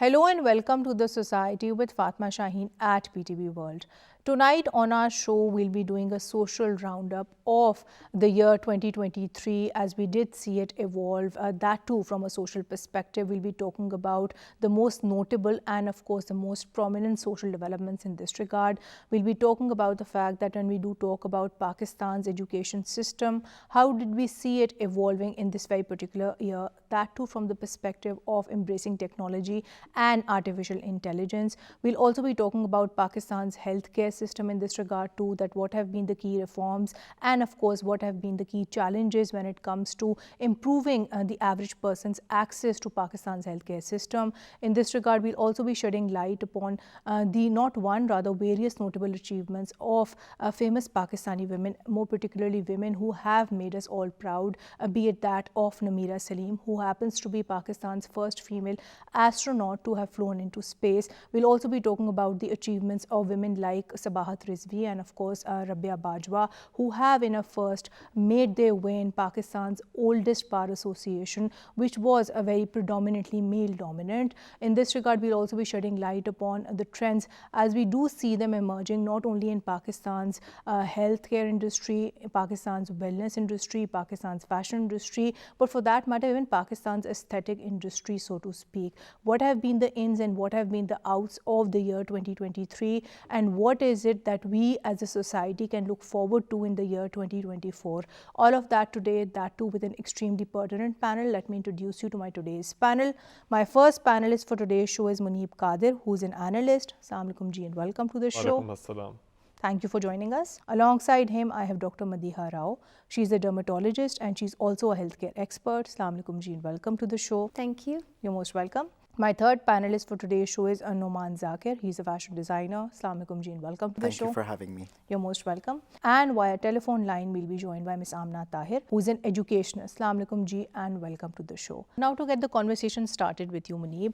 Hello and welcome to The Society with Fatma Shaheen at PTV World. Tonight on our show, we'll be doing a social roundup of the year 2023 as we did see it evolve. That too from a social perspective. We'll be talking about the most notable and of course the most prominent social developments in this regard. We'll be talking about the fact that when we do talk about Pakistan's education system, how did we see it evolving in this very particular year? That too from the perspective of embracing technology and artificial intelligence. We'll also be talking about Pakistan's healthcare system in this regard too, that what have been the key reforms and of course what have been the key challenges when it comes to improving the average person's access to Pakistan's healthcare system. In this regard, we'll also be shedding light upon the not one, rather various notable achievements of famous Pakistani women, more particularly women who have made us all proud, be it that of Nameera Salim, who happens to be Pakistan's first female astronaut to have flown into space. We'll also be talking about the achievements of women like Sabahat Rizvi and of course Rabia Bajwa, who have in a first made their way in Pakistan's oldest bar association, which was a very predominantly male dominant. In this regard, we'll also be shedding light upon the trends as we do see them emerging not only in Pakistan's healthcare industry, Pakistan's wellness industry, Pakistan's fashion industry, but for that matter even Pakistan's aesthetic industry, so to speak. What have been the ins and what have been the outs of the year 2023, and what is it that we as a society can look forward to in the year 2024? All of that today, that too with an extremely pertinent panel. Let me introduce you to my today's panel. My first panelist for today's show is Muneeb Qadir, who's an analyst. Assalamu alaikum ji and welcome to the show. Walaikum assalam. Thank you for joining us. Alongside him, I have Dr. Madiha Rao. She's a dermatologist and she's also a healthcare expert. Assalamu alaikum ji and welcome to the show. Thank you. You're most welcome. My third panelist for today's show is Noman Zakir. He's a fashion designer. Assalamu alaikum ji and welcome to the show. Thank you for having me. You're most welcome. And via telephone line, we'll be joined by Ms. Amna Tahir, who's an educationist. Assalamu alaikum ji and welcome to the show. Now to get the conversation started with you, Muneeb,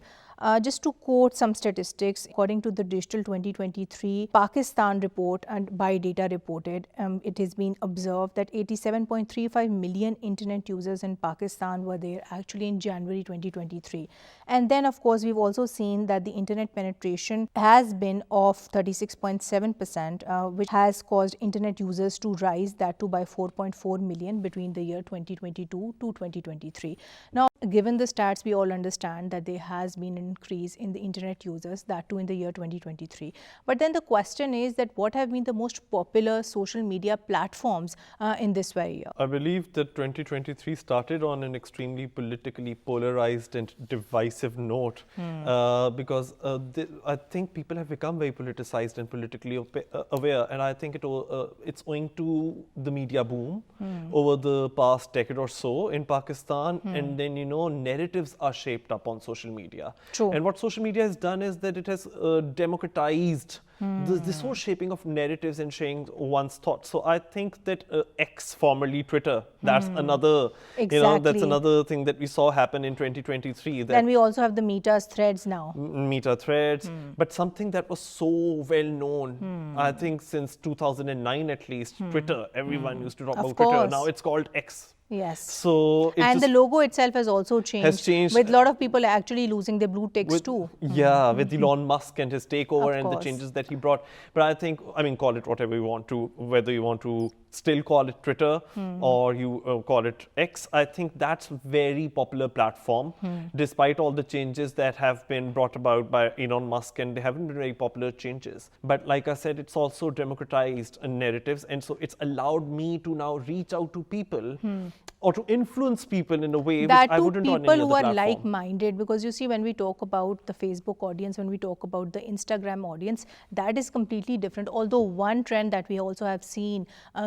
just to quote some statistics, according to the Digital 2023 Pakistan report and by data reported, it has been observed that 87.35 million internet users in Pakistan were there actually in January 2023. And then of course, we've also seen that the internet penetration has been of 36.7%, which has caused internet users to rise, that too by 4.4 million between the year 2022 to 2023. Now, given the stats, we all understand that there has been an increase in the internet users, that too in the year 2023. But then the question is that what have been the most popular social media platforms in this very year? I believe that 2023 started on an extremely politically polarized and divisive note because I think people have become very politicized and politically aware, and I think it's owing to the media boom over the past decade or so in Pakistan, and then narratives are shaped up on social media. True. And what social media has done is that it has democratized this whole shaping of narratives and sharing one's thoughts. So I think that X, formerly Twitter, that's another, that's another thing that we saw happen in 2023. Then we also have the Meta's threads now. Meta threads, but something that was so well known, I think since 2009 at least, Twitter, everyone used to talk about Twitter. Now it's called X. Yes. So and the logo itself has also changed. With a lot of people actually losing their blue ticks too. Yeah, with Elon Musk and his takeover Of and the course. changes that he brought. But I think, call it whatever you want to, whether you want to still call it Twitter or you call it X. I think that's a very popular platform, despite all the changes that have been brought about by Elon Musk, and they haven't been very popular changes. But like I said, it's also democratized narratives, and so it's allowed me to now reach out to people or to influence people in a way which I wouldn't on any other people who are platform. like-minded, because you see when we talk about the Facebook audience, when we talk about the Instagram audience, that is completely different. Although one trend that we also have seen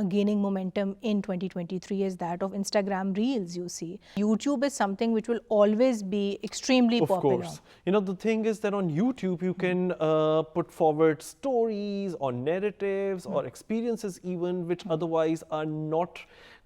gaining momentum in 2023 is that of Instagram Reels, you see. YouTube is something which will always be extremely popular. Of course. The thing is that on YouTube, you can put forward stories or narratives or experiences even which otherwise are not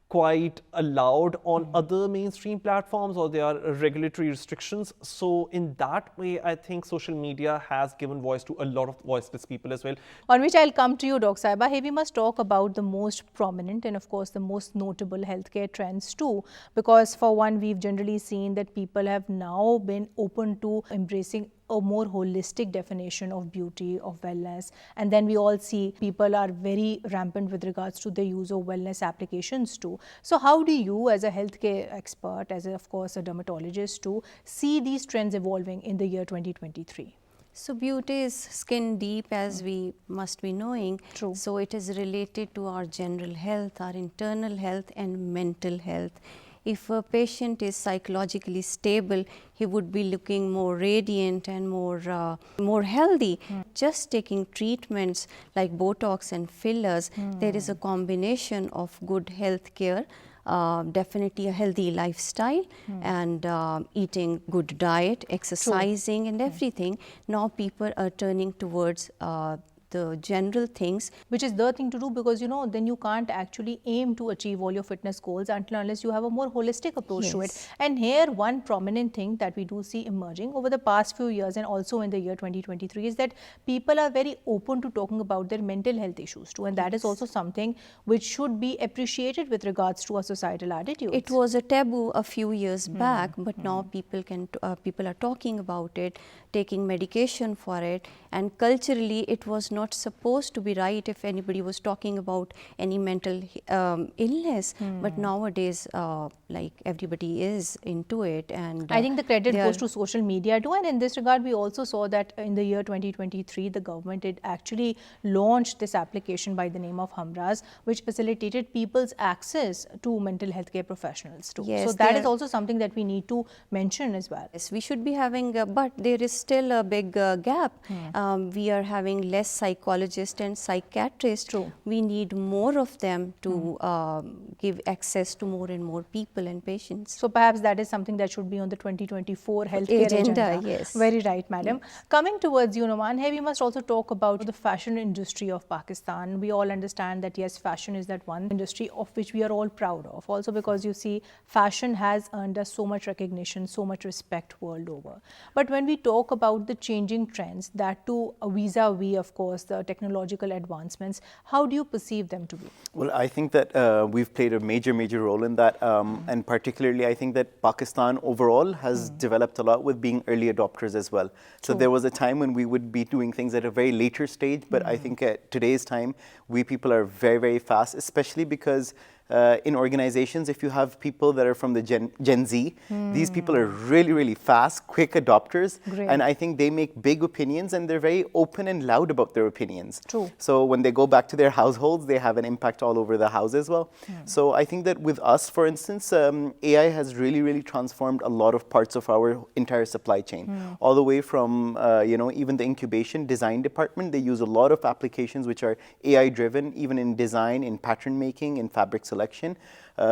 quite allowed on other mainstream platforms, or there are regulatory restrictions. So in that way, I think social media has given voice to a lot of voiceless people as well. On which I'll come to you, Dr. Saiba. Here we must talk about the most prominent and of course the most notable healthcare trends too, because for one, we've generally seen that people have now been open to embracing a more holistic definition of beauty, of wellness. And then we all see people are very rampant with regards to the use of wellness applications too. So how do you, as a healthcare expert, as of course a dermatologist too, see these trends evolving in the year 2023? So beauty is skin deep, as we must be knowing. True. So it is related to our general health, our internal health and mental health. If a patient is psychologically stable, he would be looking more radiant and more healthy. Just taking treatments like Botox and fillers, there is a combination of good health care, definitely a healthy lifestyle and eating good diet, exercising and everything. Now people are turning towards the general things. Which is the thing to do, because you know, then you can't actually aim to achieve all your fitness goals until unless you have a more holistic approach to it. Yes. And here one prominent thing that we do see emerging over the past few years and also in the year 2023 is that people are very open to talking about their mental health issues too, and that is also something which should be appreciated with regards to our societal attitudes. It was a taboo a few years back, but now people people are talking about it, taking medication for it, and culturally it was not supposed to be right if anybody was talking about any mental illness, but nowadays like everybody is into it, and I think the credit they goes are- to social media too, and in this regard we also saw that in the year 2023 the government did actually launch this application by the name of Hamraz, which facilitated people's access to mental health care professionals too. Yes, so that they is are- also something that we need to mention as well. Yes, we should be having, but there is still a big gap. We are having less psychologists and psychiatrists. True. We need more of them to give access to more and more people and patients. So perhaps that is something that should be on the 2024 healthcare agenda. Yes. Very right, madam. Coming towards you, Numan, here we must also talk about the fashion industry of Pakistan. We all understand that yes, fashion is that one industry of which we are all proud of. Also because you see, fashion has earned us so much recognition, so much respect world over. But when we talk about the changing trends, that too vis-a-vis, of course, the technological advancements, how do you perceive them to be? Well, I think that we've played a major role in that, and particularly I think that Pakistan overall has developed a lot with being early adopters as well. So there was a time when we would be doing things at a very later stage, but I think at today's time, we people are very fast, especially because in organizations, if you have people that are from the Gen Z, these people are really fast, quick adopters. Great. And I think they make big opinions and they're very open and loud about their opinions. True. So when they go back to their households, they have an impact all over the house as well. So I think that with us, for instance, AI has really transformed a lot of parts of our entire supply chain. All the way from, even the incubation design department, they use a lot of applications which are AI driven, even in design, in pattern making, in fabric selection,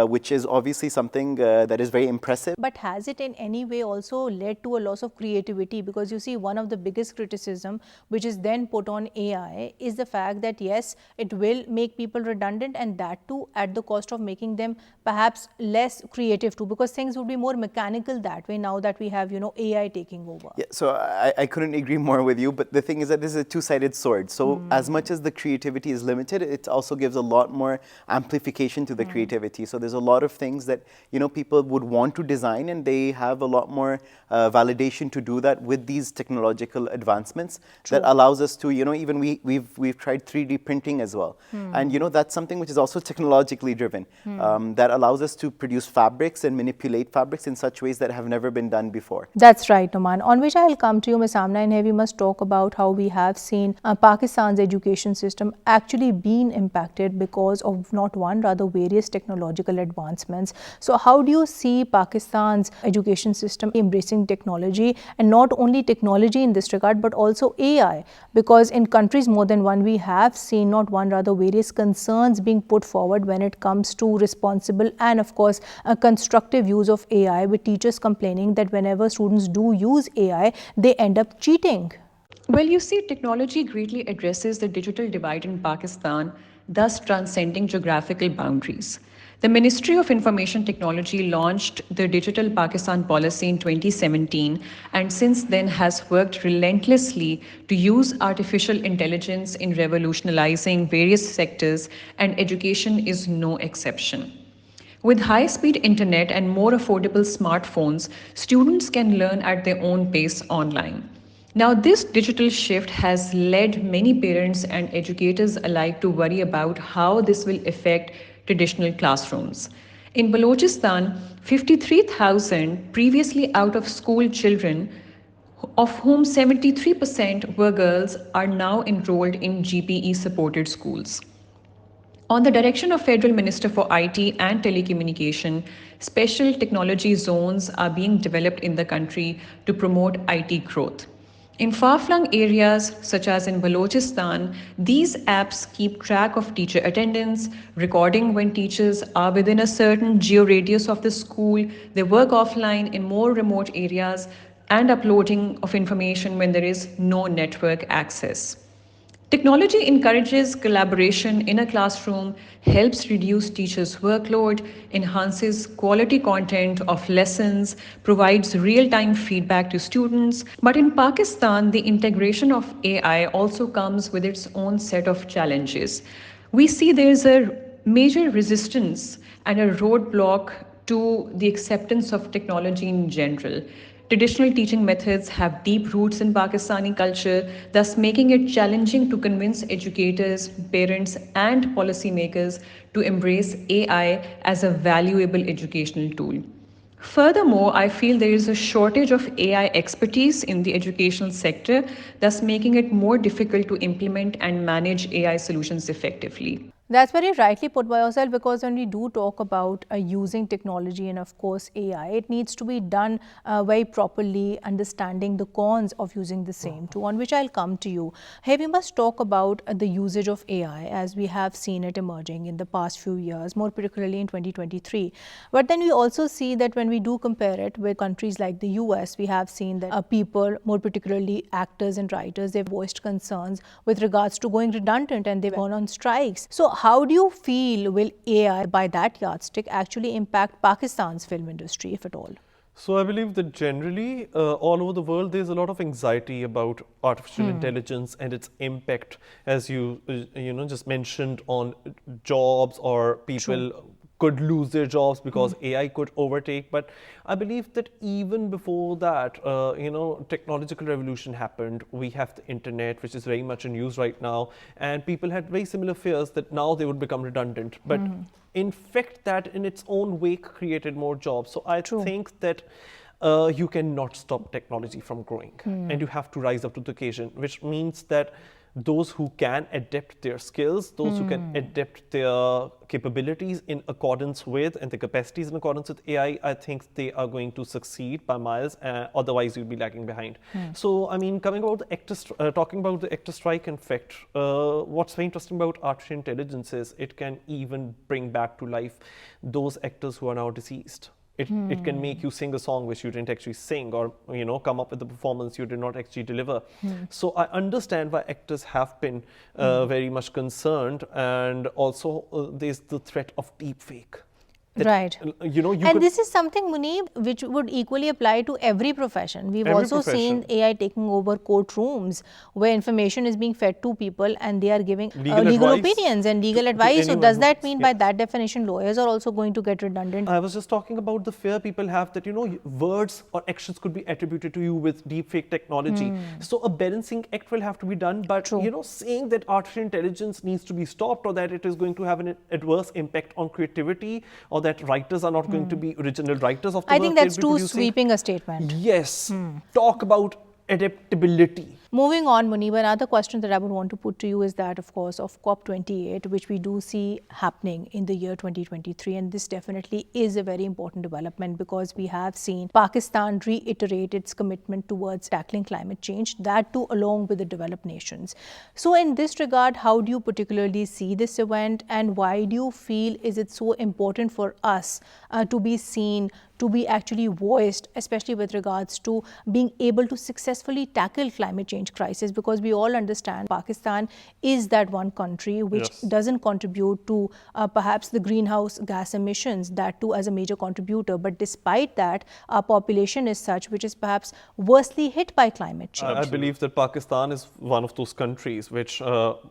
which is obviously something that is very impressive. But has it in any way also led to a loss of creativity? Because you see, one of the biggest criticism which is then put on AI is the fact that yes, it will make people redundant, and that too at the cost of making them perhaps less creative too, because things would be more mechanical that way now that we have, AI taking over. Yeah, so I couldn't agree more with you, but the thing is that this is a two-sided sword. So as much as the creativity is limited, it also gives a lot more amplification to the creativity. So there's a lot of things that people would want to design, and they have a lot more validation to do that with these technological advancements. That allows us to even we've tried 3D printing as well, and that's something which is also technologically driven. That allows us to produce fabrics and manipulate fabrics in such ways that have never been done before. That's right, Numan. On which I'll come to you, Ms. Amna, and here we must talk about how we have seen Pakistan's education system actually being impacted because of not one, rather various technological advancements. So how do you see Pakistan's education system embracing technology, and not only technology in this regard, but also AI? Because in countries more than one, we have seen not one, rather various concerns being put forward when it comes to responsible and of course a constructive use of AI, with teachers complaining that whenever students do use AI, they end up cheating. Well, you see, technology greatly addresses the digital divide in Pakistan, thus transcending geographical boundaries. The Ministry of Information Technology launched the Digital Pakistan policy in 2017, and since then has worked relentlessly to use artificial intelligence in revolutionizing various sectors, and education is no exception. With high-speed internet and more affordable smartphones, students can learn at their own pace online. Now, this digital shift has led many parents and educators alike to worry about how this will affect traditional classrooms. In Balochistan, 53,000 previously out of school children, of whom 73% were girls, are now enrolled in GPE supported schools. On the direction of Federal Minister for IT and Telecommunication, special technology zones are being developed in the country to promote IT growth. In far-flung areas such as in Balochistan, these apps keep track of teacher attendance, recording when teachers are within a certain geo-radius of the school, they work offline in more remote areas, and uploading of information when there is no network access. Technology encourages collaboration in a classroom, helps reduce teachers' workload, enhances quality content of lessons, provides real time feedback to students. But in Pakistan, the integration of AI also comes with its own set of challenges. We see there's a major resistance and a roadblock to the acceptance of technology in general. Traditional teaching methods have deep roots in Pakistani culture, thus making it challenging to convince educators, parents, and policymakers to embrace AI as a valuable educational tool. Furthermore, I feel there is a shortage of AI expertise in the educational sector, thus making it more difficult to implement and manage AI solutions effectively. That's very rightly put by yourself, because when we do talk about using technology and of course AI, it needs to be done very properly, understanding the cons of using the same too, on which I'll come to you. Here we must talk about the usage of AI as we have seen it emerging in the past few years, more particularly in 2023. But then we also see that when we do compare it with countries like the US, we have seen that people, more particularly actors and writers, they've voiced concerns with regards to going redundant and they've gone on strikes. So how do you feel will AI, by that yardstick, actually impact Pakistan's film industry, if at all? So I believe that generally all over the world there's a lot of anxiety about artificial intelligence and its impact, as you just mentioned, on jobs, or people could lose their jobs because AI could overtake. But I believe that even before that, technological revolution happened. We have the internet, which is very much in use right now, and people had very similar fears that now they would become redundant. But in fact, that in its own wake created more jobs. So I think that you cannot stop technology from growing, and you have to rise up to the occasion, which means that those who can adapt their skills, those who can adapt their capabilities in accordance with, and their capacities in accordance with AI, I think they are going to succeed by miles. Otherwise, you'll be lagging behind. So, I mean, talking about the actor strike, in fact, what's very interesting about artificial intelligence is it can even bring back to life those actors who are now deceased. It can make you sing a song which you didn't actually sing, or come up with a performance you did not actually deliver. So I understand why actors have been very much concerned, and also there's the threat of deepfake. Right. And this is something, Muneeb, which would equally apply to every profession. We've Every also seen profession. AI taking over courtrooms where information is being fed to people and they are giving Legal legal advice opinions and legal to advice. So anyone does who- that mean by yes. that definition lawyers are also going to get redundant? I was just talking about the fear people have that, words or actions could be attributed to you with deepfake technology. So a balancing act will have to be done. But, saying that artificial intelligence needs to be stopped, or that it is going to have an adverse impact on creativity, or that writers are not going to be original writers of the I work think they'll that's be too producing. sweeping a statement. Yes. Talk about adaptability. Moving on, Muneeb, another question that I would want to put to you is that, of course, of COP28, which we do see happening in the year 2023. And this definitely is a very important development, because we have seen Pakistan reiterate its commitment towards tackling climate change, that too along with the developed nations. So in this regard, how do you particularly see this event, and why do you feel is it so important for us to be seen, to be actually voiced, especially with regards to being able to successfully tackle climate change crisis? Because we all understand Pakistan is that one country which doesn't contribute to perhaps the greenhouse gas emissions, that too as a major contributor. But despite that, our population is such which is perhaps worstly hit by climate change. I believe that Pakistan is one of those countries which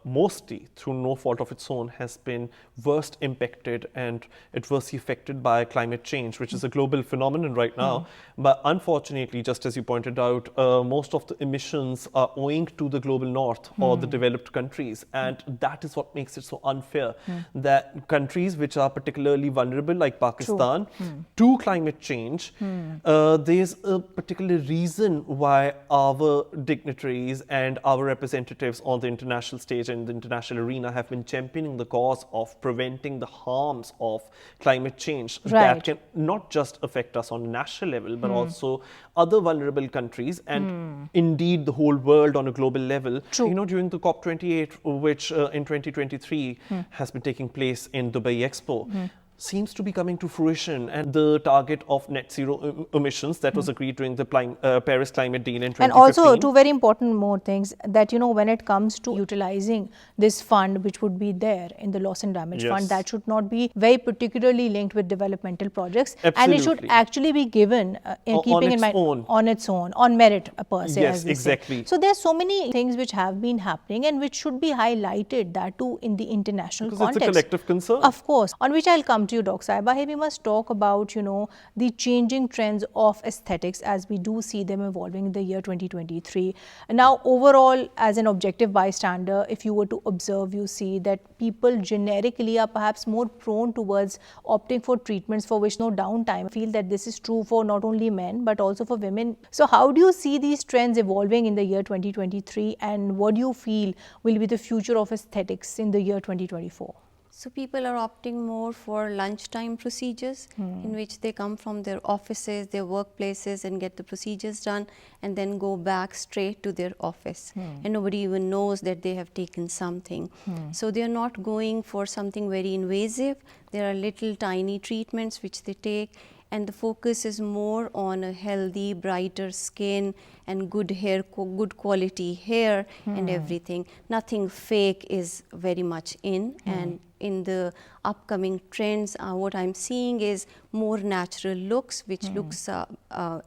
mostly through no fault of its own has been worst impacted and adversely affected by climate change, which is a global real phenomenon right now. But unfortunately, just as you pointed out, most of the emissions are owing to the global north or the developed countries. And that is what makes it so unfair that countries which are particularly vulnerable, like Pakistan, to climate change, there's a particular reason why our dignitaries and our representatives on the international stage and the international arena have been championing the cause of preventing the harms of climate change that can not just affect us on a national level, but also other vulnerable countries and indeed the whole world on a global level. True. You know, during the COP28, which in 2023 has been taking place in Dubai Expo, seems to be coming to fruition, and the target of net zero emissions that was agreed during the Paris Climate Deal in 2015. And also, two very important more things that, you know, when it comes to utilizing this fund, which would be there in the loss and damage fund, that should not be very particularly linked with developmental projects. And it should actually be given keeping in mind on its own, on merit per se. Yes, exactly. So there's so many things which have been happening and which should be highlighted, that too in the international context. It's a collective concern. Of course, on which I'll come to you, Dr. Sahiba. Here we must talk about, you know, the changing trends of aesthetics as we do see them evolving in the year 2023. And now, overall, as an objective bystander, if you were to observe, you see that people generically are perhaps more prone towards opting for treatments for which no downtime. I feel that this is true for not only men but also for women. So how do you see these trends evolving in the year 2023, and what do you feel will be the future of aesthetics in the year 2024? So people are opting more for lunchtime procedures in which they come from their offices, their workplaces, and get the procedures done and then go back straight to their office. And nobody even knows that they have taken something. So they are not going for something very invasive. There are little tiny treatments which they take, and the focus is more on a healthy, brighter skin and good hair, good quality hair and everything. Nothing fake is very much in, and in the upcoming trends, what I'm seeing is more natural looks, which looks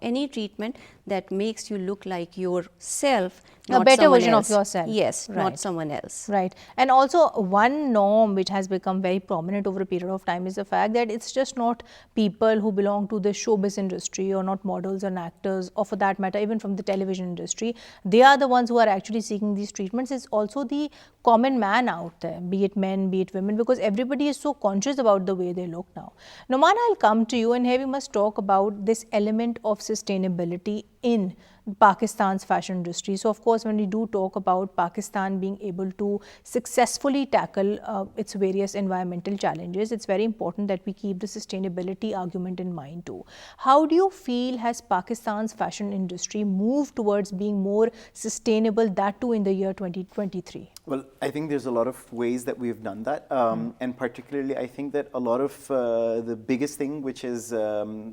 any treatment that makes you look like yourself, a better version of yourself. Yes, not someone else. Right. And also, one norm which has become very prominent over a period of time is the fact that it's just not people who belong to the showbiz industry, or not models and actors, or for that matter even from the television industry. They are the ones who are actually seeking these treatments. It's also the common man out there, be it men, be it women, because everybody is so conscious about the way they look now. Noman, I'll come to you, and here we must talk about this element of sustainability in Pakistan's fashion industry. So of course, when we do talk about Pakistan being able to successfully tackle its various environmental challenges, it's very important that we keep the sustainability argument in mind too. How do you feel has Pakistan's fashion industry moved towards being more sustainable, that too in the year 2023? Well, I think there's a lot of ways that we've done that. And particularly, I think that a lot of the biggest thing, which is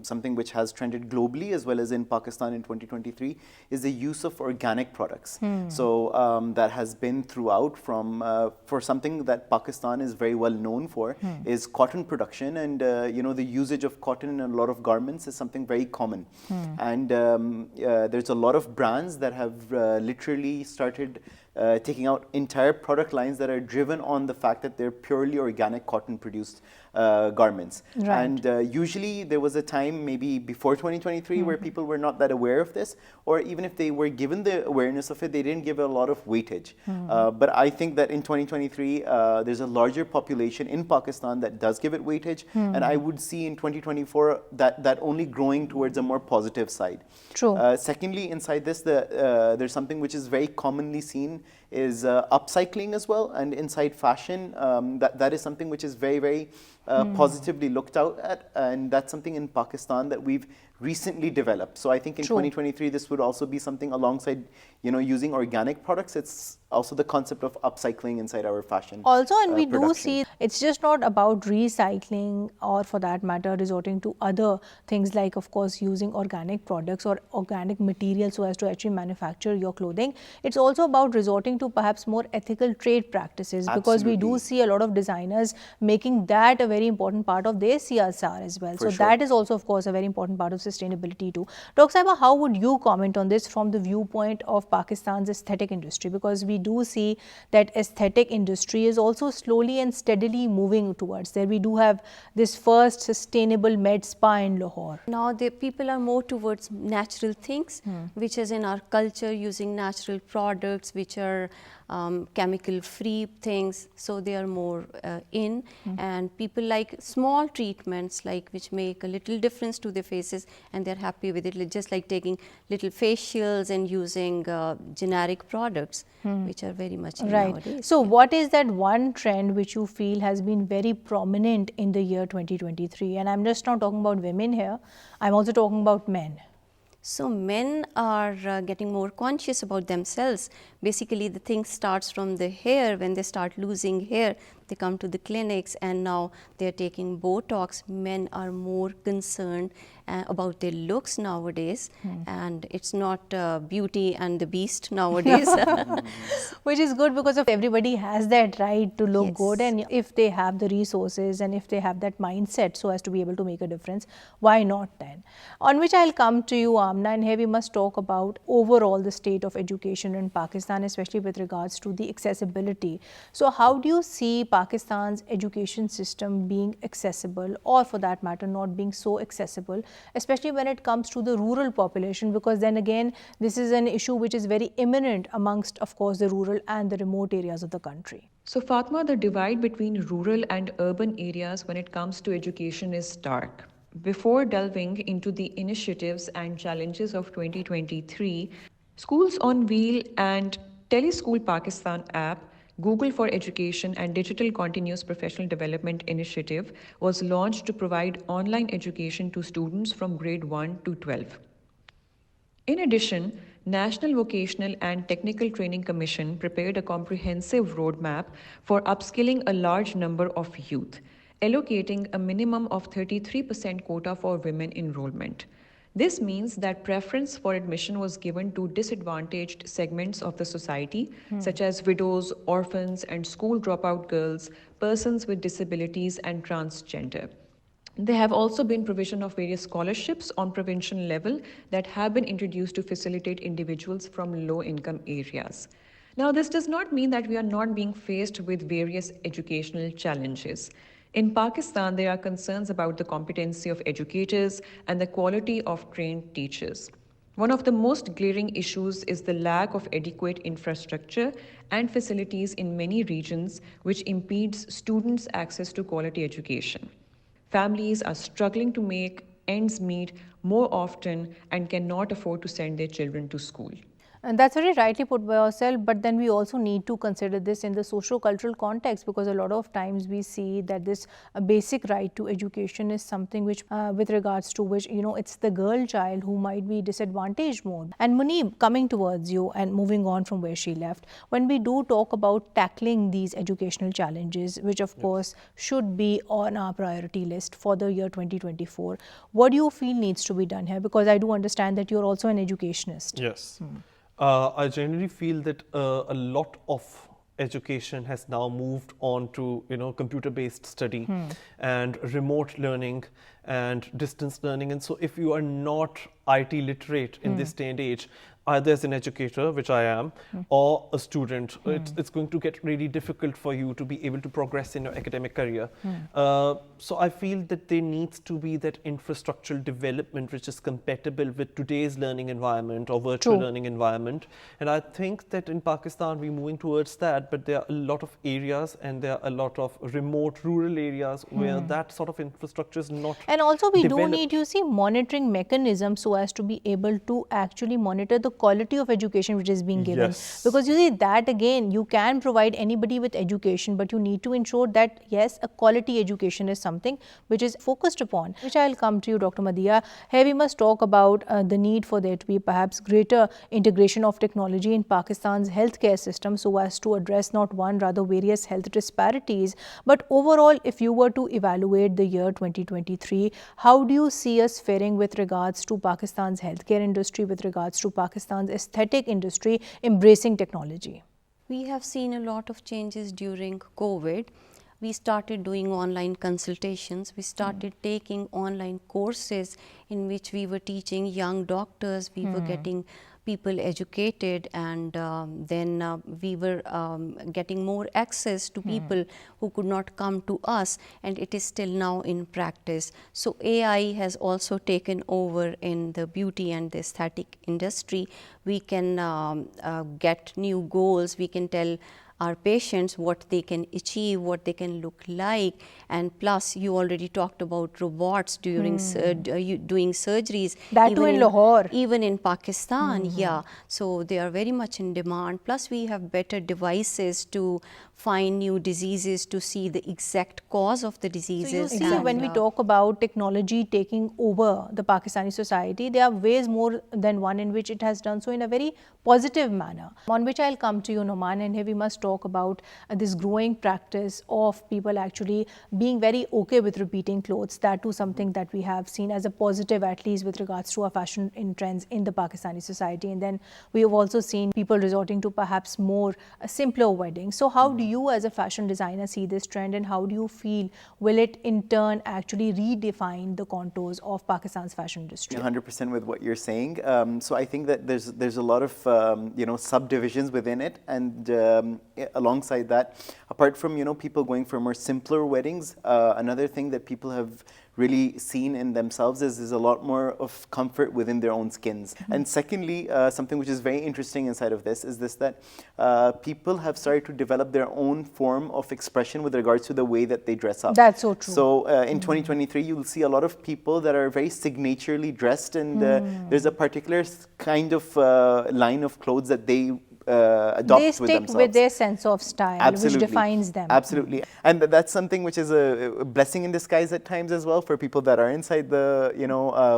something which has trended globally as well as in Pakistan in 2023, is the use of organic products. So that has been throughout from, for something that Pakistan is very well known for, is cotton production. And, you know, the usage of cotton in a lot of garments is something very common. And there's a lot of brands that have literally started taking out entire product lines that are driven on the fact that they're purely organic cotton produced garments. Right. And usually there was a time maybe before 2023 where people were not that aware of this, or even if they were given the awareness of it, they didn't give it a lot of weightage. But I think that in 2023 there's a larger population in Pakistan that does give it weightage, and I would see in 2024 that only growing towards a more positive side. True. Secondly, inside this, there's something which is very commonly seen is upcycling as well, and inside fashion, that is something which is very, very positively looked out at, and that's something in Pakistan that we've recently developed. So I think in 2023 this would also be something alongside, you know, using organic products. It's also the concept of upcycling inside our fashion. Also, and we do see it's just not about recycling, or for that matter resorting to other things like, of course, using organic products or organic materials so as to actually manufacture your clothing. It's also about resorting to perhaps more ethical trade practices, because we do see a lot of designers making that a very important part of their CSR as well. So that is also, of course, a very important part of sustainability too. Dr. Sahiba, how would you comment on this from the viewpoint of Pakistan's aesthetic industry? Because we do see that aesthetic industry is also slowly and steadily moving towards there. We do have this first sustainable med spa in Lahore. Now the people are more towards natural things, which is in our culture, using natural products which are chemical free things, so they are more in, and people like small treatments like which make a little difference to their faces and they're happy with it, just like taking little facials and using generic products which are very much in nowadays. So what is that one trend which you feel has been very prominent in the year 2023? And I'm just not talking about women here, I'm also talking about men. So men are getting more conscious about themselves. Basically the thing starts from the hair. When they start losing hair, they come to the clinics and now they are taking Botox. Men are more concerned about their looks nowadays, and it's not beauty and the beast nowadays. Which is good, because if everybody has that right to look good, and if they have the resources and if they have that mindset so as to be able to make a difference, why not then? On which I'll come to you, Amna, and here we must talk about overall the state of education in Pakistan, especially with regards to the accessibility. So how do you see Pakistan's education system being accessible, or for that matter not being so accessible, especially when it comes to the rural population, because then again this is an issue which is very imminent amongst, of course, the rural and the remote areas of the country. So Fatma, the divide between rural and urban areas when it comes to education is stark. Before delving into the initiatives and challenges of 2023, Schools on Wheel and Teleschool Pakistan app, Google for Education and Digital Continuous Professional Development Initiative was launched to provide online education to students from grade 1 to 12. In addition, National Vocational and Technical Training Commission prepared a comprehensive roadmap for upskilling a large number of youth, allocating a minimum of 33% quota for women enrollment. This means that preference for admission was given to disadvantaged segments of the society, such as widows, orphans, and school dropout girls, persons with disabilities, and transgender. There have also been provision of various scholarships on provincial level that have been introduced to facilitate individuals from low-income areas. Now, this does not mean that we are not being faced with various educational challenges. In Pakistan, there are concerns about the competency of educators and the quality of trained teachers. One of the most glaring issues is the lack of adequate infrastructure and facilities in many regions, which impedes students' access to quality education. Families are struggling to make ends meet more often and cannot afford to send their children to school. And that's very rightly put by yourself, but then we also need to consider this in the socio-cultural context, because a lot of times we see that this basic right to education is something which, with regards to which, it's the girl child who might be disadvantaged more. And Muneeb, coming towards you and moving on from where she left, when we do talk about tackling these educational challenges, which of course should be on our priority list for the year 2024, what do you feel needs to be done here? Because I do understand that you're also an educationist. Yes. I generally feel that a lot of education has now moved on to computer-based study and remote learning and distance learning. And so if you are not IT literate in this day and age, either as an educator, which I am, or a student, it's going to get really difficult for you to be able to progress in your academic career. So I feel that there needs to be that infrastructural development which is compatible with today's learning environment or virtual learning environment. And I think that in Pakistan we're moving towards that, but there are a lot of areas and there are a lot of remote rural areas where that sort of infrastructure is not And also we developed. do need, monitoring mechanisms so as to be able to actually monitor the quality of education which is being given. Yes. Because that again, you can provide anybody with education, but you need to ensure that yes, a quality education is something which is focused upon. Which I'll come to you, Dr. Madhiya. Here we must talk about the need for there to be perhaps greater integration of technology in Pakistan's healthcare system so as to address not one, rather various health disparities. But overall, if you were to evaluate the year 2023, how do you see us faring with regards to Pakistan's healthcare industry, with regards to Pakistan's aesthetic industry embracing technology? We have seen a lot of changes during COVID. We started doing online consultations. We started taking online courses in which we were teaching young doctors. We were getting people educated, and then we were getting more access to people who could not come to us, and it is still now in practice. So AI has also taken over in the beauty and the aesthetic industry. We can get new goals, we can tell our patients what they can achieve, what they can look like, and plus you already talked about robots during doing surgeries. That too in Lahore. Even in Pakistan, yeah. So they are very much in demand. Plus we have better devices to find new diseases, to see the exact cause of the diseases. So you see, when we talk about technology taking over the Pakistani society, there are ways more than one in which it has done so in a very positive manner, on which I'll come to you, Noman, and here we must talk about this growing practice of people actually being very okay with repeating clothes. That too something that we have seen as a positive, at least with regards to our fashion in trends in the Pakistani society. And then we have also seen people resorting to perhaps more simpler weddings. So how do you as a fashion designer see this trend, and how do you feel will it in turn actually redefine the contours of Pakistan's fashion industry? 100% with what you're saying. So I think that there's a lot of subdivisions within it, and alongside that, apart from people going for more simpler weddings, another thing that people have really seen in themselves is a lot more of comfort within their own skins. And secondly, something which is very interesting inside of this is that people have started to develop their own form of expression with regards to the way that they dress up. That's so true. So in 2023, you'll see a lot of people that are very signaturely dressed, and there's a particular kind of line of clothes that they adopt they with themselves. stick with their sense of style, which defines them. Absolutely. And that's something which is a blessing in disguise at times as well for people that are inside the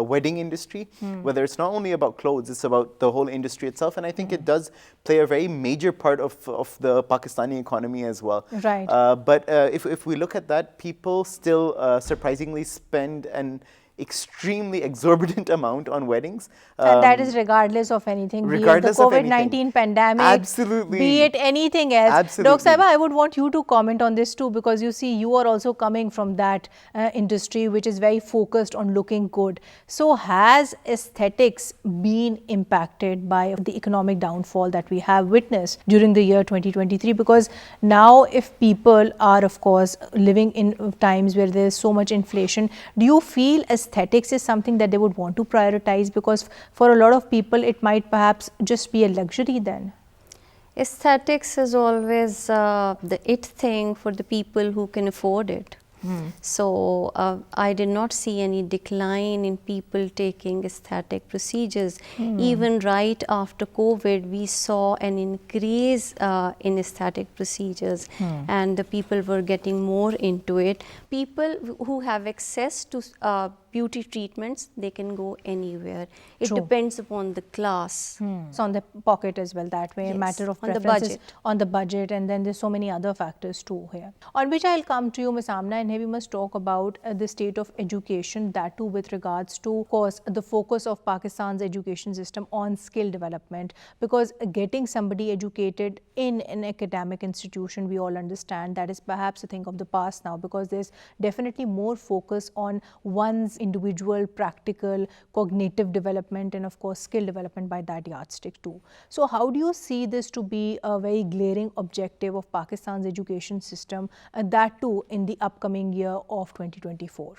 wedding industry, whether it's not only about clothes, it's about the whole industry itself. And I think it does play a very major part of the Pakistani economy as well. Right. But if we look at that, people still surprisingly spend an extremely exorbitant amount on weddings. And that is regardless of anything, Regardless be it of the anything. COVID-19 pandemic, Absolutely. be it anything else. Absolutely. Dr. Saiba, I would want you to comment on this too, because you see, you are also coming from that industry which is very focused on looking good. So has aesthetics been impacted by the economic downfall that we have witnessed during the year 2023? Because now if people are, of course, living in times where there is so much inflation, do you feel aesthetics is something that they would want to prioritize? Because for a lot of people, it might perhaps just be a luxury then. Aesthetics is always the it thing for the people who can afford it. So I did not see any decline in people taking aesthetic procedures. Even right after COVID, we saw an increase in aesthetic procedures, and the people were getting more into it. People who have access to beauty treatments, they can go anywhere. It True. depends upon the class. It's on the pocket as well, that way, a Yes, matter of on the preferences, budget. on the budget, and then there's so many other factors too here. On which I'll come to you, Ms. Amna, and here we must talk about the state of education, that too with regards to, of course, the focus of Pakistan's education system on skill development, because getting somebody educated in an academic institution, we all understand that is perhaps a thing of the past now, because there's definitely more focus on one's individual, practical, cognitive development, and of course skill development by that yardstick too. So how do you see this to be a very glaring objective of Pakistan's education system, and that too in the upcoming year of 2024?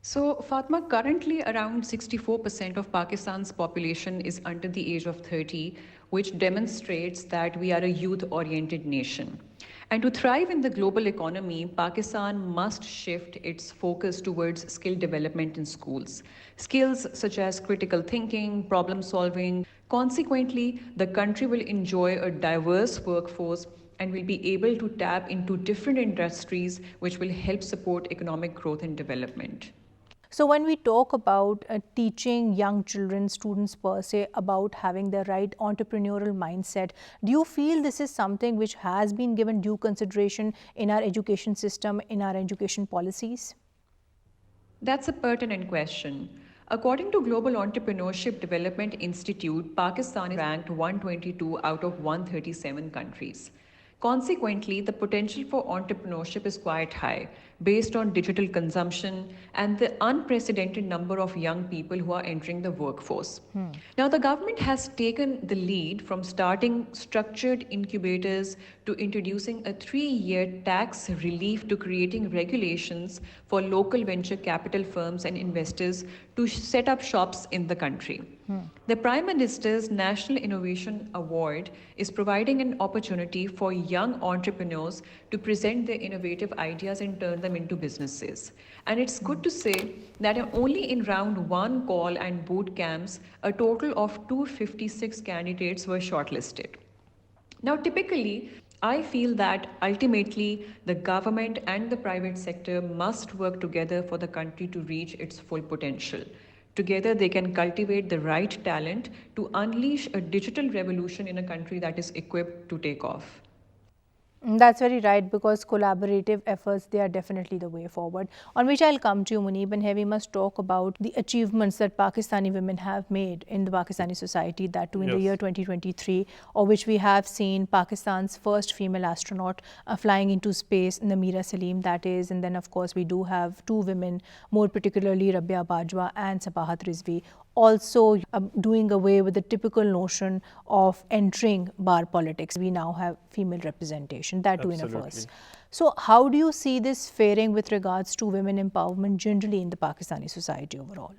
So, Fatma, currently around 64% of Pakistan's population is under the age of 30, which demonstrates that we are a youth-oriented nation. And to thrive in the global economy, Pakistan must shift its focus towards skill development in schools. Skills such as critical thinking, problem solving. Consequently, the country will enjoy a diverse workforce and will be able to tap into different industries which will help support economic growth and development. So when we talk about teaching young children, students per se, about having the right entrepreneurial mindset, do you feel this is something which has been given due consideration in our education system, in our education policies? That's a pertinent question. According to Global Entrepreneurship Development Institute, Pakistan is ranked 122 out of 137 countries. Consequently, the potential for entrepreneurship is quite high. based on digital consumption and the unprecedented number of young people who are entering the workforce. Now, the government has taken the lead from starting structured incubators to introducing a 3-year tax relief to creating regulations for local venture capital firms and investors to set up shops in the country. The Prime Minister's National Innovation Award is providing an opportunity for young entrepreneurs to present their innovative ideas and turn them into businesses. And it's good to say that only in round 1 call and boot camps, a total of 256 candidates were shortlisted. Now, typically, I feel that ultimately the government and the private sector must work together for the country to reach its full potential. Together, they can cultivate the right talent to unleash a digital revolution in a country that is equipped to take off. That's very right, because collaborative efforts, they are definitely the way forward. On which I'll come to you, Muneeb, and here we must talk about the achievements that Pakistani women have made in the Pakistani society, that too in the year 2023, or which we have seen Pakistan's first female astronaut flying into space, Nameera Salim, that is, and then of course we do have 2 women, more particularly Rabia Bajwa and Sabahat Rizvi, also doing away with the typical notion of entering bar politics. We now have female representation, that too in a first. So how do you see this faring with regards to women empowerment generally in the Pakistani society overall?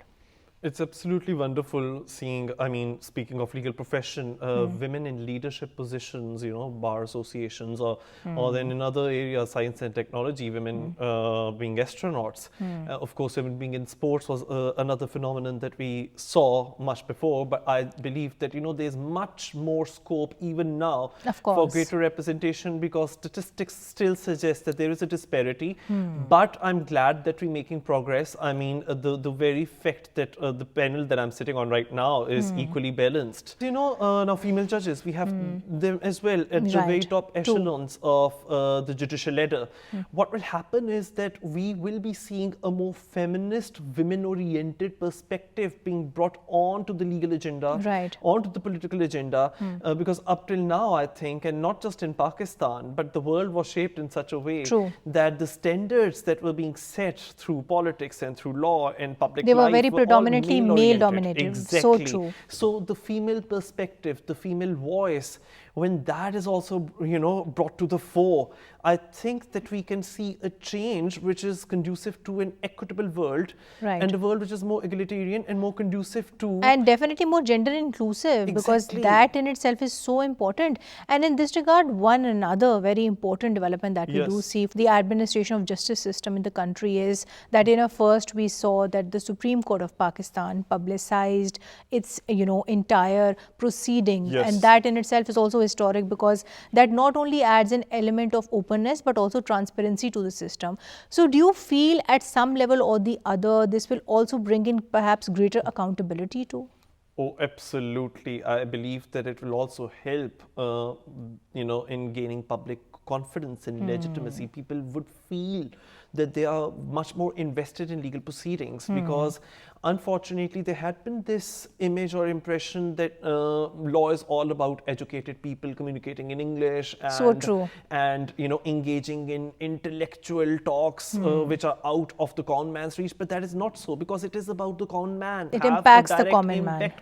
It's absolutely wonderful seeing, I mean, speaking of legal profession, women in leadership positions, you know, bar associations, or then in other areas, science and technology, women being astronauts. Of course, women being in sports was another phenomenon that we saw much before, but I believe that, you know, there's much more scope even now for greater representation, because statistics still suggest that there is a disparity. But I'm glad that we're making progress. I mean, the very fact that the panel that I'm sitting on right now is equally balanced. You know, now female judges, we have them as well at the very top echelons of the judicial ladder. What will happen is that we will be seeing a more feminist, women-oriented perspective being brought onto the legal agenda, onto the political agenda, because up till now, I think, and not just in Pakistan, but the world was shaped in such a way that the standards that were being set through politics and through law and public life, they were very predominantly male-dominated. Exactly. So true. So the female perspective, the female voice, when that is also, you know, brought to the fore, I think that we can see a change which is conducive to an equitable world, and a world which is more egalitarian and more conducive to... And definitely more gender inclusive, because that in itself is so important. And in this regard, one another very important development that we do see the administration of justice system in the country is that, you know, first we saw that the Supreme Court of Pakistan publicized its, you know, entire proceeding, and that in itself is also historic, because that not only adds an element of openness but also transparency to the system. So do you feel at some level or the other this will also bring in perhaps greater accountability too? Oh, absolutely. I believe that it will also help, you know, in gaining public confidence and legitimacy. People would feel that they are much more invested in legal proceedings, because unfortunately there had been this image or impression that law is all about educated people communicating in English and you know, engaging in intellectual talks which are out of the common man's reach, but that is not so, because it is about the common man. It impacts the common man,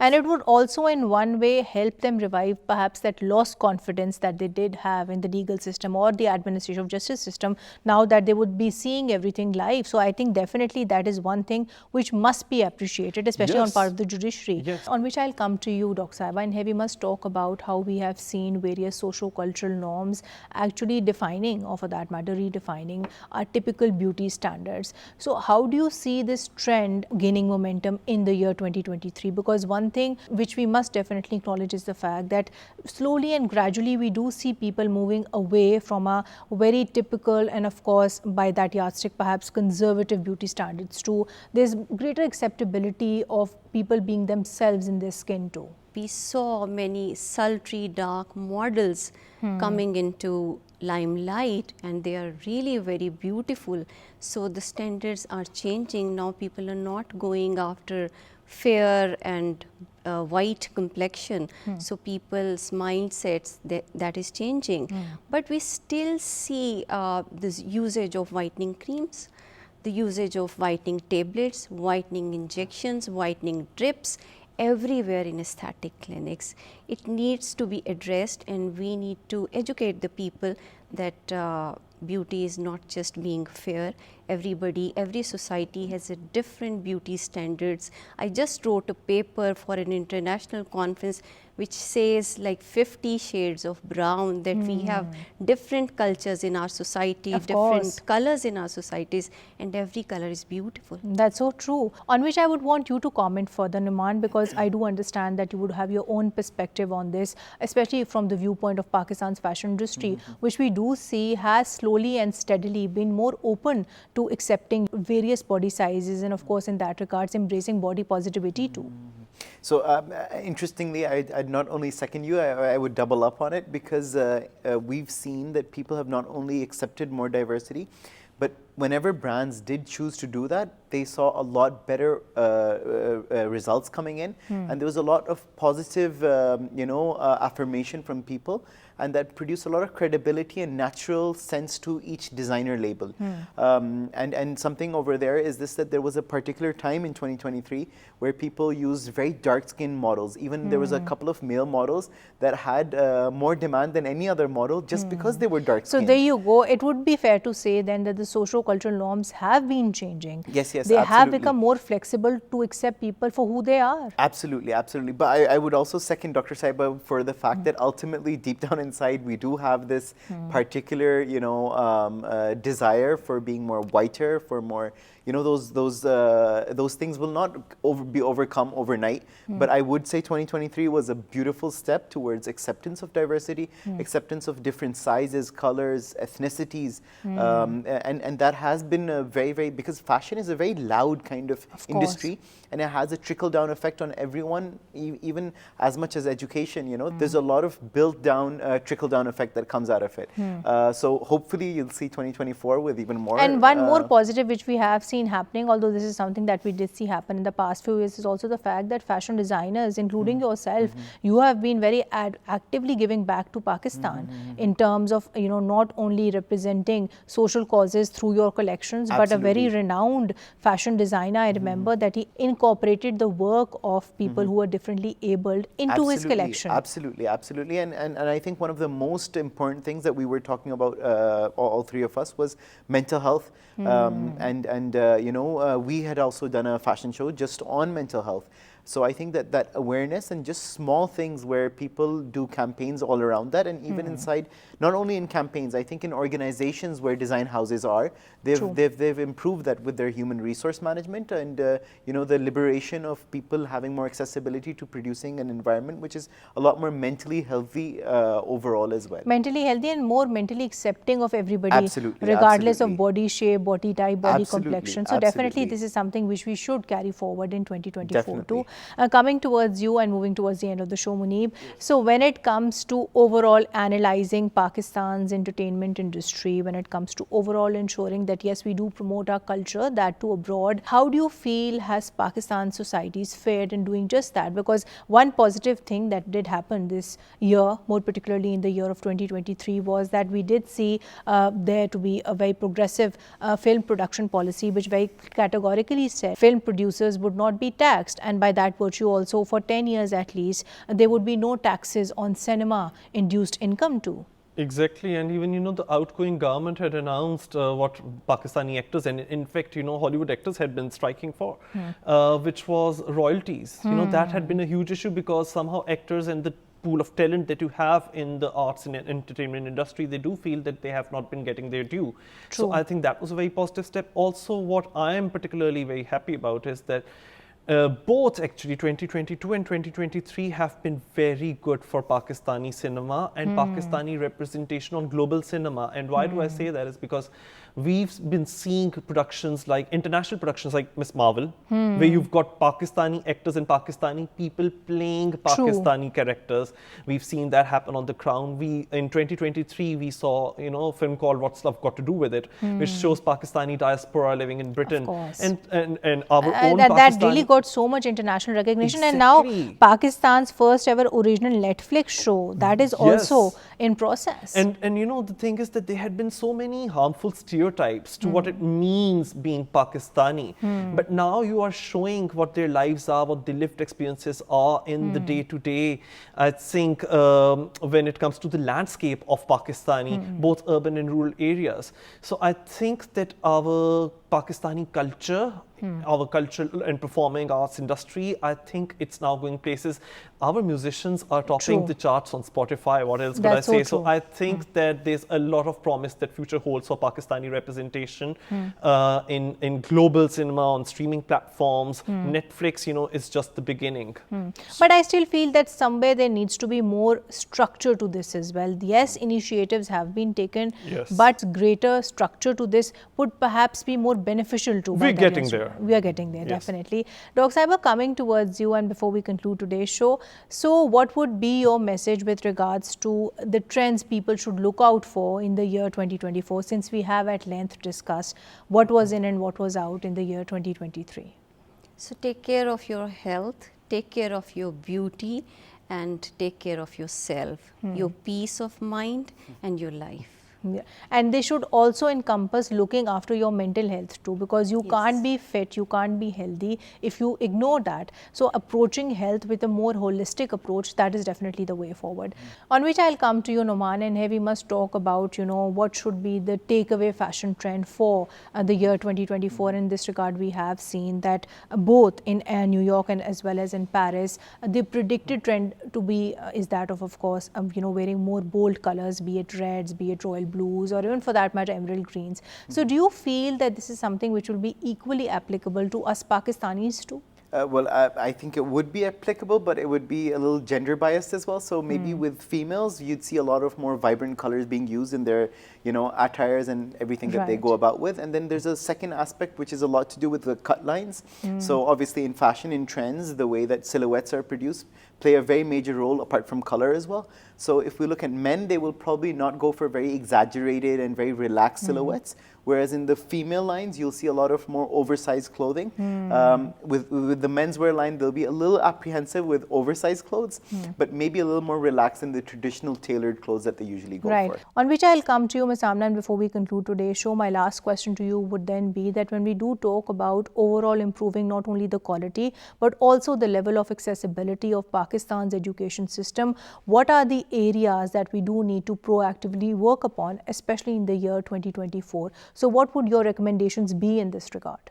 and it would also in one way help them revive perhaps that lost confidence that they did have in the legal system or the administration of justice system, now that they would be seeing everything live. So I think definitely that is one thing which must be appreciated, especially on part of the judiciary. On which I'll come to you, Dr. Sahiba, and here we must talk about how we have seen various socio-cultural norms actually defining, or for that matter redefining, our typical beauty standards. So how do you see this trend gaining momentum in the year 2023? Because one thing which we must definitely acknowledge is the fact that slowly and gradually we do see people moving away from a very typical and of course by that yardstick perhaps conservative beauty standards to there's greater acceptability of people being themselves in their skin too. We saw many sultry dark models coming into limelight, and they are really very beautiful. So the standards are changing now. People are not going after fair and white complexion. So people's mindsets, that is changing. But we still see this usage of whitening creams, the usage of whitening tablets, whitening injections, whitening drips everywhere in aesthetic clinics. It needs to be addressed, and we need to educate the people that beauty is not just being fair. Everybody, every society has a different beauty standards. I just wrote a paper for an international conference which says like 50 shades of brown, that we have different cultures in our society, Of different course. colors in our societies, and every color is beautiful. That's so true. On which I would want you to comment further, Numan, because I do understand that you would have your own perspective on this, especially from the viewpoint of Pakistan's fashion industry, which we do see has slowly and steadily been more open to accepting various body sizes, and of course in that regards embracing body positivity too. So interestingly, I'd not only second you, I would double up on it, because we've seen that people have not only accepted more diversity, but whenever brands did choose to do that, they saw a lot better results coming in, and there was a lot of positive, affirmation from people, and that produced a lot of credibility and natural sense to each designer label. And something over there is this, that there was a particular time in 2023 where people used very dark-skinned models. Even there was a couple of male models that had more demand than any other model just because they were So dark-skinned. there you go. It would be fair to say then that the socio-cultural norms have been changing. Yes, They have absolutely. become more flexible to accept people for who they are. Absolutely, absolutely. But I would also second Dr. Saiba for the fact that ultimately, deep down inside, we do have this particular, desire for being more whiter, for more, those things will not be overcome overnight. But I would say 2023 was a beautiful step towards acceptance of diversity, acceptance of different sizes, colors, ethnicities, and that has been a very, very, because fashion is a very loud kind of industry, and it has a trickle-down effect on everyone, even as much as education. There's a lot of built-down trickle-down effect that comes out of it. So hopefully you'll see 2024 with even more. And one more positive which we have seen happening, although this is something that we did see happen in the past few years, is also the fact that fashion designers, including yourself, you have been very actively giving back to Pakistan in terms of, not only representing social causes through your collections, but a very renowned fashion designer, I remember that he incorporated the work of people who are differently abled into his collection. Absolutely, absolutely. And I think one of the most important things that we were talking about, all three of us, was mental health. We had also done a fashion show just on mental health. So I think that awareness and just small things where people do campaigns all around that, and even inside, not only in campaigns, I think in organizations where design houses are, they've improved that with their human resource management, and the liberation of people having more accessibility to producing an environment which is a lot more mentally healthy overall as well. Mentally healthy and more mentally accepting of everybody, Absolutely, regardless absolutely. of body shape, body type, body Absolutely, complexion. So definitely absolutely. this is something which we should carry forward in 2024 Definitely. too. Coming towards you and moving towards the end of the show, Muneeb. So when it comes to overall analyzing Pakistan's entertainment industry, when it comes to overall ensuring that yes, we do promote our culture, that too abroad, how do you feel has Pakistan societies fared in doing just that? Because one positive thing that did happen this year, more particularly in the year of 2023, was that we did see there to be a very progressive film production policy, which very categorically said film producers would not be taxed, and by that virtue also for 10 years at least, there would be no taxes on cinema-induced income too. Exactly, and even the outgoing government had announced what Pakistani actors, and in fact Hollywood actors had been striking for, which was royalties. That had been a huge issue, because somehow actors and the pool of talent that you have in the arts and entertainment industry, they do feel that they have not been getting their due. True. So I think that was a very positive step. Also, what I am particularly very happy about is that both actually 2022 and 2023 have been very good for Pakistani cinema and Pakistani representation on global cinema. And why do I say that? Is because we've been seeing productions like international productions like Miss Marvel, where you've got Pakistani actors and Pakistani people playing Pakistani characters. We've seen that happen on The Crown. In 2023 we saw a film called What's Love Got to Do With It, which shows Pakistani diaspora living in Britain. Of course. And our own that Pakistani. really got got so much international recognition, and now Exactly. Pakistan's first ever original Netflix show, that is also Yes. in process. And you know, the thing is that there had been so many harmful stereotypes to what it means being Pakistani. But now you are showing what their lives are, what their lived experiences are in the day to day. I think when it comes to the landscape of Pakistani, both urban and rural areas. So I think that our Pakistani culture, our cultural and performing arts industry, I think it's now going places. Our musicians are topping True. the charts on Spotify. What else could That's so I say? So true. I think that there's a lot of promise that future holds for Pakistani representation in global cinema, on streaming platforms. Netflix, you know, is just the beginning. But I still feel that somewhere there needs to be more structure to this as well. Yes, initiatives have been taken, Yes. but greater structure to this would perhaps be more beneficial to. We're getting there. We are getting there, Yes. definitely. Dr. Saiba, coming towards you, and before we conclude today's show, so what would be your message with regards to the trends people should look out for in the year 2024, since we have at length discussed what was in and what was out in the year 2023? So take care of your health, take care of your beauty, and take care of yourself, your peace of mind and your life. Yeah. And they should also encompass looking after your mental health too, because you can't be fit, you can't be healthy if you ignore that. So approaching health with a more holistic approach, that is definitely the way forward. On which I'll come to you, Noman, and here we must talk about, you know, what should be the takeaway fashion trend for the year 2024. In this regard, we have seen that both in New York and as well as in Paris, the predicted trend to be is that of course, you know, wearing more bold colors, be it reds, be it royal blues, or even for that matter emerald greens. So do you feel that this is something which will be equally applicable to us Pakistanis too? Well, I think it would be applicable, but it would be a little gender biased as well. So maybe with females, you'd see a lot of more vibrant colors being used in their, you know, attires and everything that they go Right. about with. And then there's a second aspect, which is a lot to do with the cut lines. So obviously in fashion, in trends, the way that silhouettes are produced play a very major role apart from color as well. So if we look at men, they will probably not go for very exaggerated and very relaxed silhouettes. Whereas in the female lines, you'll see a lot of more oversized clothing. With the menswear line, they'll be a little apprehensive with oversized clothes, but maybe a little more relaxed in the traditional tailored clothes that they usually go Right. for. On which I'll come to you, Ms. Amna, and before we conclude today's show, my last question to you would then be that when we do talk about overall improving not only the quality, but also the level of accessibility of Pakistan's education system, what are the areas that we do need to proactively work upon, especially in the year 2024? So what would your recommendations be in this regard?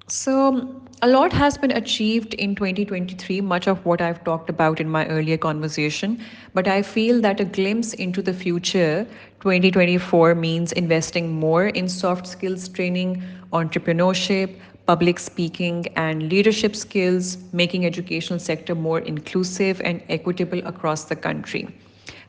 So, a lot has been achieved in 2023, much of what I've talked about in my earlier conversation. But I feel that a glimpse into the future, 2024, means investing more in soft skills training, entrepreneurship, public speaking, and leadership skills, making educational sector more inclusive and equitable across the country.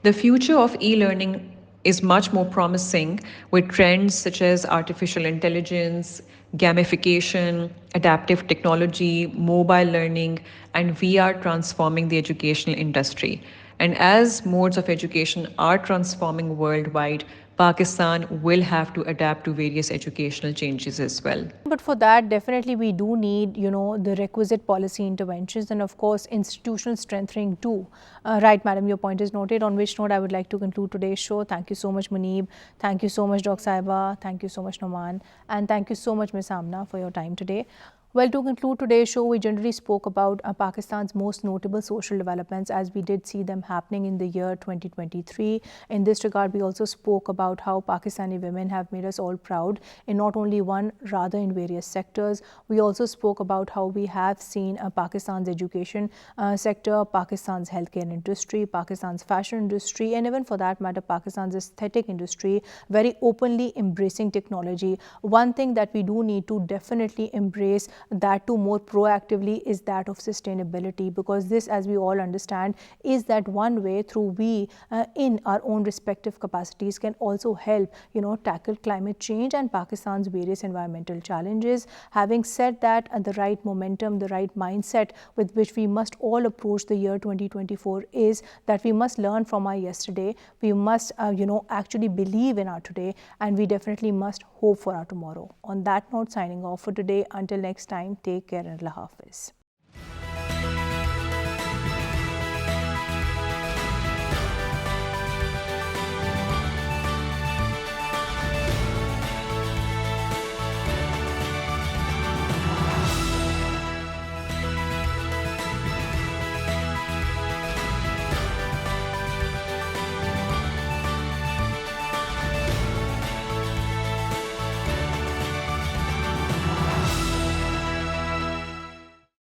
The future of e-learning is much more promising with trends such as artificial intelligence, gamification, adaptive technology, mobile learning, and VR transforming the educational industry. And as modes of education are transforming worldwide, Pakistan will have to adapt to various educational changes as well. But for that, definitely we do need, you know, the requisite policy interventions and of course institutional strengthening too. Right, madam, your point is noted. On which note I would like to conclude today's show. Thank you so much, Muneeb. Thank you so much, Dr. Saiba. Thank you so much, Noman. And thank you so much, Ms. Amna, for your time today. Well, to conclude today's show, we generally spoke about Pakistan's most notable social developments as we did see them happening in the year 2023. In this regard, we also spoke about how Pakistani women have made us all proud in not only one, rather in various sectors. We also spoke about how we have seen Pakistan's education sector, Pakistan's healthcare industry, Pakistan's fashion industry, and even for that matter, Pakistan's aesthetic industry very openly embracing technology. One thing that we do need to definitely embrace that too more proactively is that of sustainability, because this, as we all understand, is that one way through we in our own respective capacities can also help, you know, tackle climate change and Pakistan's various environmental challenges. Having said that, the right momentum, the right mindset with which we must all approach the year 2024 is that we must learn from our yesterday. We must actually believe in our today, and we definitely must hope for our tomorrow. On that note, signing off for today. Until next time, take care and Allah Hafiz.